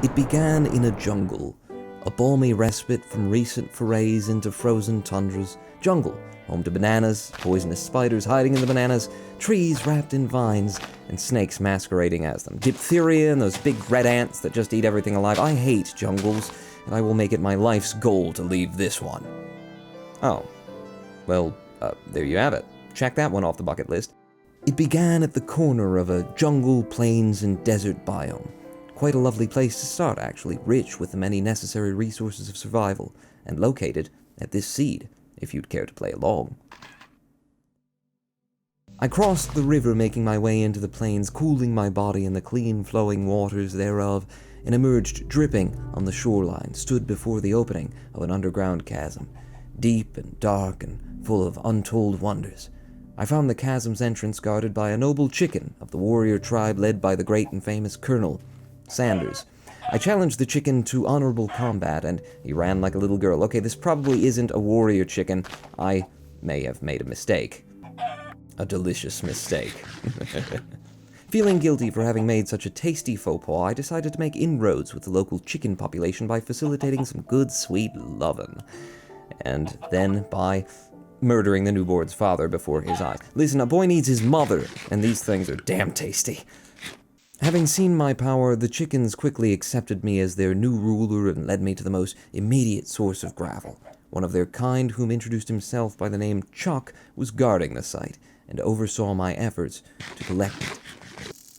It began in a jungle, a balmy respite from recent forays into frozen tundras. Jungle, home to bananas, poisonous spiders hiding in the bananas, trees wrapped in vines, and snakes masquerading as them. Diphtheria and those big red ants that just eat everything alive. I hate jungles, and I will make it my life's goal to leave this one. Oh, well, there you have it. Check that one off the bucket list. It began at the corner of a jungle, plains, and desert biome. Quite a lovely place to start, actually, rich with the many necessary resources of survival, and located at this seed, if you'd care to play along. I crossed the river, making my way into the plains, cooling my body in the clean flowing waters thereof, and emerged dripping on the shoreline, stood before the opening of an underground chasm, deep and dark and full of untold wonders. I found the chasm's entrance guarded by a noble chicken of the warrior tribe led by the great and famous Colonel Sanders. I challenged the chicken to honorable combat, and he ran like a little girl. Okay, this probably isn't a warrior chicken. I may have made a mistake. A delicious mistake. Feeling guilty for having made such a tasty faux pas, I decided to make inroads with the local chicken population by facilitating some good, sweet lovin'. And then by murdering the newborn's father before his eyes. Listen, a boy needs his mother, and these things are damn tasty. Having seen my power, the chickens quickly accepted me as their new ruler and led me to the most immediate source of gravel. One of their kind, whom introduced himself by the name Chuck, was guarding the site and oversaw my efforts to collect it.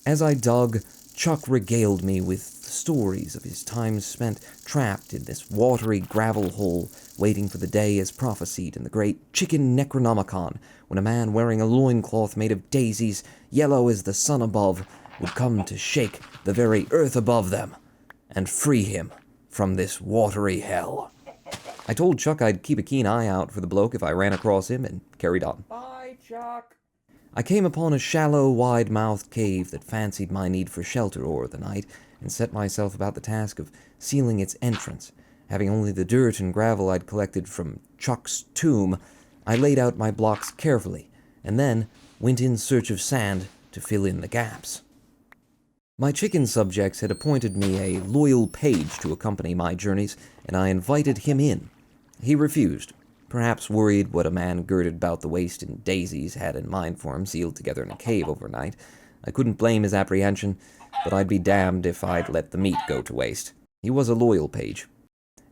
As I dug, Chuck regaled me with stories of his time spent trapped in this watery gravel hole, waiting for the day as prophesied in the great Chicken Necronomicon, when a man wearing a loincloth made of daisies, yellow as the sun above, would come to shake the very earth above them and free him from this watery hell. I told Chuck I'd keep a keen eye out for the bloke if I ran across him, and carried on. Bye, Chuck. I came upon a shallow, wide-mouthed cave that fancied my need for shelter o'er the night, and set myself about the task of sealing its entrance. Having only the dirt and gravel I'd collected from Chuck's tomb, I laid out my blocks carefully, and then went in search of sand to fill in the gaps. My chicken subjects had appointed me a loyal page to accompany my journeys, and I invited him in. He refused, perhaps worried what a man girded about the waist in daisies had in mind for him sealed together in a cave overnight. I couldn't blame his apprehension, but I'd be damned if I'd let the meat go to waste. He was a loyal page.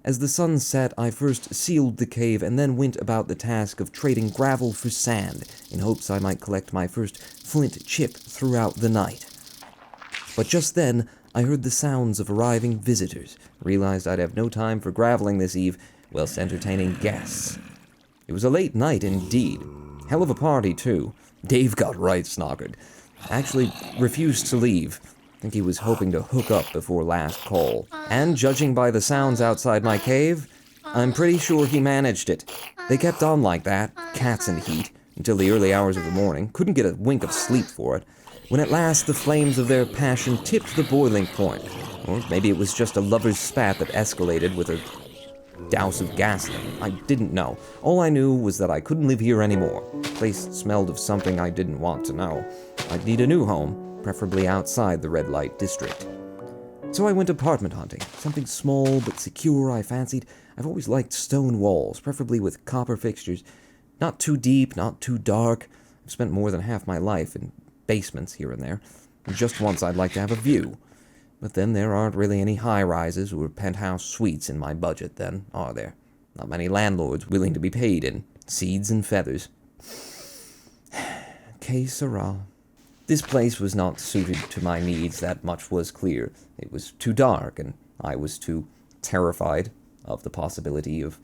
As the sun set, I first sealed the cave and then went about the task of trading gravel for sand, in hopes I might collect my first flint chip throughout the night. But just then, I heard the sounds of arriving visitors, realized I'd have no time for graveling this eve, whilst entertaining guests. It was a late night indeed. Hell of a party, too. Dave got right snockered. Actually refused to leave. I think he was hoping to hook up before last call. And judging by the sounds outside my cave, I'm pretty sure he managed it. They kept on like that, cats in heat, until the early hours of the morning. Couldn't get a wink of sleep for it. When at last the flames of their passion tipped the boiling point. Or maybe it was just a lover's spat that escalated with a douse of gasoline. I didn't know. All I knew was that I couldn't live here anymore. The place smelled of something I didn't want to know. I'd need a new home, preferably outside the red light district. So I went apartment hunting. Something small but secure, I fancied. I've always liked stone walls, preferably with copper fixtures. Not too deep, not too dark. I've spent more than half my life in basements here and there. And just once I'd like to have a view. But then there aren't really any high-rises or penthouse suites in my budget then, are there? Not many landlords willing to be paid in seeds and feathers. Que sera. This place was not suited to my needs, that much was clear. It was too dark, and I was too terrified of the possibility of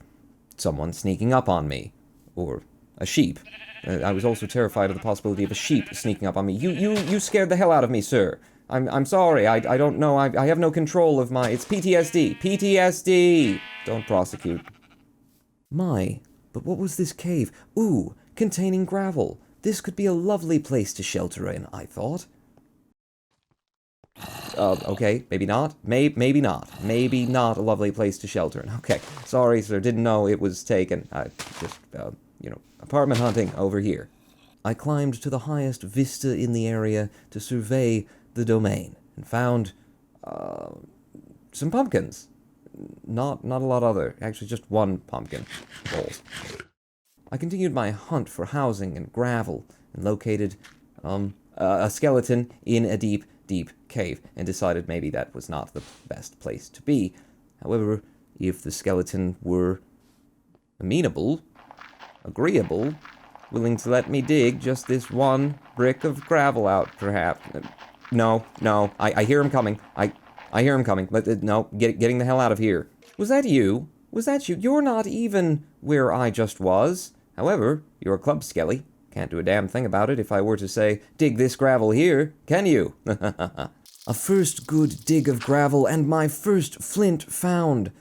someone sneaking up on me. Or a sheep. I was also terrified of the possibility of a sheep sneaking up on me. You scared the hell out of me, sir. I'm sorry. I don't know. I have no control of my... It's PTSD. PTSD! Don't prosecute. My, but what was this cave? Ooh, containing gravel. This could be a lovely place to shelter in, I thought. Okay, maybe not. Maybe not. Maybe not a lovely place to shelter in. Okay, sorry, sir. Didn't know it was taken. Just, apartment hunting over here. I climbed to the highest vista in the area to survey the domain, and found, some pumpkins. Not a lot other. Actually, just one pumpkin. Balls. I continued my hunt for housing and gravel, and located, a skeleton in a deep, deep cave, and decided maybe that was not the best place to be. However, if the skeleton were amenable, agreeable, willing to let me dig just this one brick of gravel out, perhaps. No, I hear him coming. I hear him coming. No, getting the hell out of here. Was that you? Was that you? You're not even where I just was. However, you're a club skelly. Can't do a damn thing about it if I were to say, dig this gravel here, can you? A first good dig of gravel and my first flint found.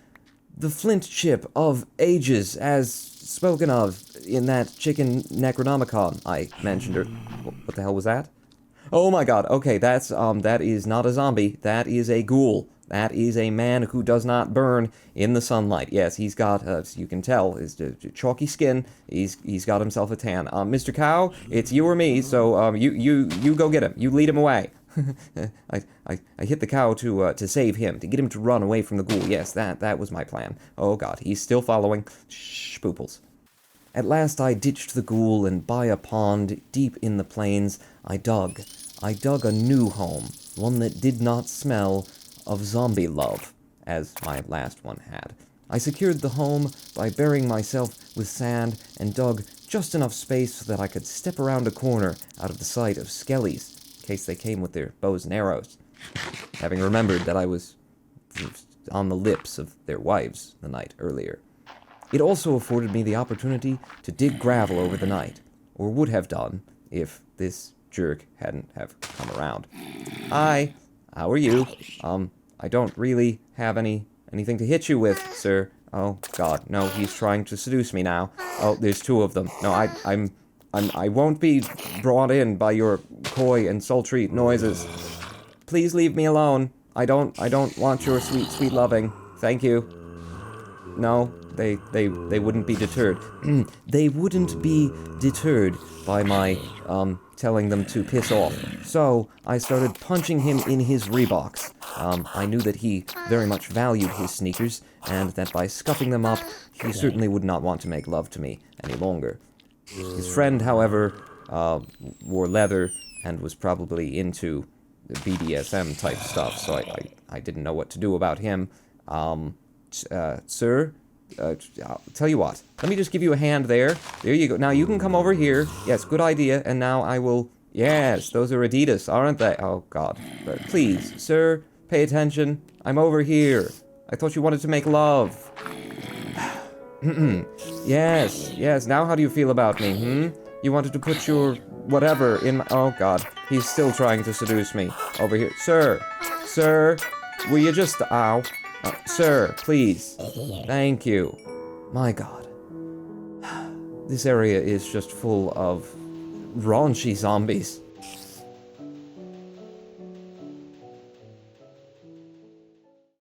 The flint chip of ages, as spoken of in that chicken Necronomicon I mentioned. What the hell was that? Oh my god, okay, that is not a zombie, that is a ghoul. That is a man who does not burn in the sunlight. Yes, he's got, you can tell, his chalky skin. He's got himself a tan. Mr. Cow, it's you or me, so you go get him. You lead him away. I hit the cow to save him, to get him to run away from the ghoul. Yes, that was my plan. Oh god, he's still following. Shh, pooples. At last I ditched the ghoul, and by a pond deep in the plains, I dug a new home, one that did not smell of zombie love, as my last one had. I secured the home by burying myself with sand and dug just enough space so that I could step around a corner out of the sight of skellies, in case they came with their bows and arrows, having remembered that I was on the lips of their wives the night earlier. It also afforded me the opportunity to dig gravel over the night, or would have done if this jerk hadn't have come around. Hi, how are you? I don't really have anything to hit you with, sir. Oh god, no, he's trying to seduce me now. Oh, there's two of them. No, I won't be brought in by your coy and sultry noises. Please leave me alone. I don't want your sweet loving. Thank you. No, they wouldn't be deterred. They wouldn't be deterred by my, telling them to piss off. So, I started punching him in his Reeboks. I knew that he very much valued his sneakers, and that by scuffing them up, he certainly would not want to make love to me any longer. His friend, however, wore leather, and was probably into BDSM type stuff, so I didn't know what to do about him. Sir, I'll tell you what, let me just give you a hand there. There you go. Now you can come over here. Yes, good idea. And now I will... Yes, those are Adidas, aren't they? Oh, God. But please, sir, pay attention. I'm over here. I thought you wanted to make love. Yes. Now how do you feel about me, You wanted to put your whatever in my... Oh, God. He's still trying to seduce me. Over here. Sir, will you just... Ow. Sir, please. Thank you. My god. This area is just full of raunchy zombies.